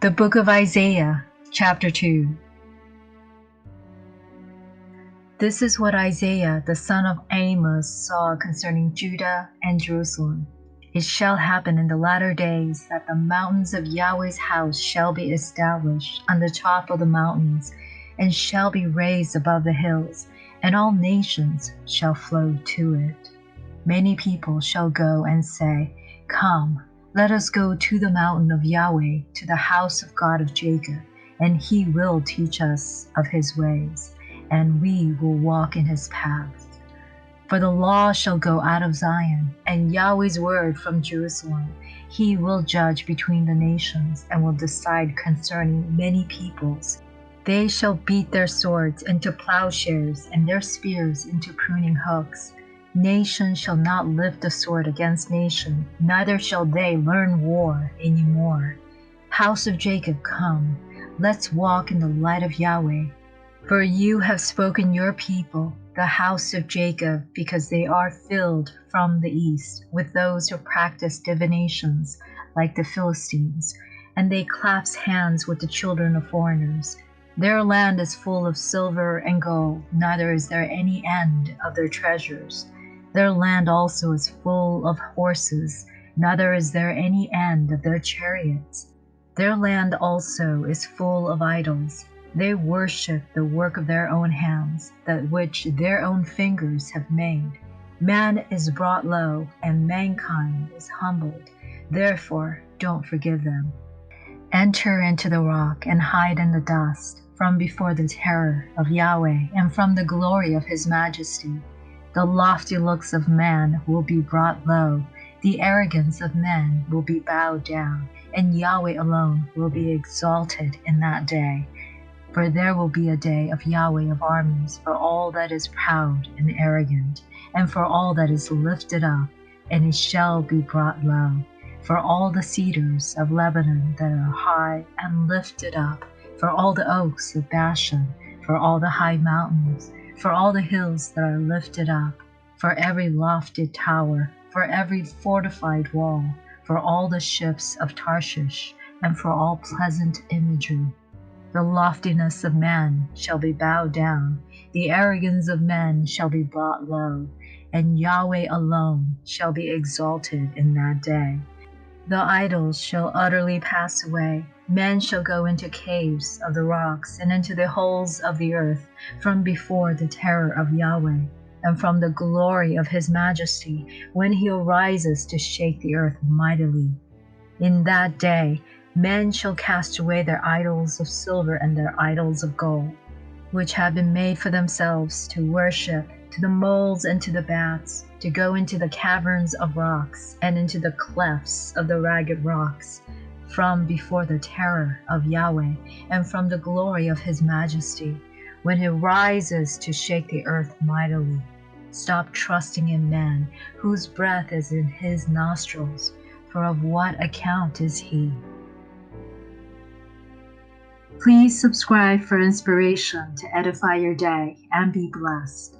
The Book of Isaiah, Chapter 2. This is what Isaiah the son of Amoz saw concerning Judah and Jerusalem. It shall happen in the latter days that the mountains of Yahweh's house shall be established on the top of the mountains, and shall be raised above the hills, and all nations shall flow to it. Many people shall go and say, Come, let us go to the mountain of Yahweh, to the house of God of Jacob, and he will teach us of his ways, and we will walk in his paths. For the law shall go out of Zion, and Yahweh's word from Jerusalem. He will judge between the nations, and will decide concerning many peoples. They shall beat their swords into plowshares, and their spears into pruning hooks. Nation shall not lift a sword against nation, neither shall they learn war any more. House of Jacob, come, let's walk in the light of Yahweh. For you have spoken your people, the house of Jacob, because they are filled from the east with those who practice divinations, like the Philistines, and they clasp hands with the children of foreigners. Their land is full of silver and gold, neither is there any end of their treasures. Their land also is full of horses, neither is there any end of their chariots. Their land also is full of idols. They worship the work of their own hands, that which their own fingers have made. Man is brought low, and mankind is humbled. Therefore, don't forgive them. Enter into the rock and hide in the dust, from before the terror of Yahweh and from the glory of his majesty. The lofty looks of man will be brought low, the arrogance of men will be bowed down, and Yahweh alone will be exalted in that day. For there will be a day of Yahweh of armies for all that is proud and arrogant, and for all that is lifted up, and it shall be brought low, for all the cedars of Lebanon that are high and lifted up, for all the oaks of Bashan, for all the high mountains, for all the hills that are lifted up, for every lofty tower, for every fortified wall, for all the ships of Tarshish, and for all pleasant imagery. The loftiness of man shall be bowed down, the arrogance of men shall be brought low, and Yahweh alone shall be exalted in that day. The idols shall utterly pass away. Men shall go into caves of the rocks and into the holes of the earth from before the terror of Yahweh and from the glory of his majesty when he arises to shake the earth mightily. In that day, men shall cast away their idols of silver and their idols of gold, which have been made for themselves to worship, to the moles and to the bats, to go into the caverns of rocks and into the clefts of the ragged rocks, from before the terror of Yahweh and from the glory of his majesty, when he rises to shake the earth mightily. Stop trusting in man, whose breath is in his nostrils, for of what account is he? Please subscribe for inspiration to edify your day and be blessed.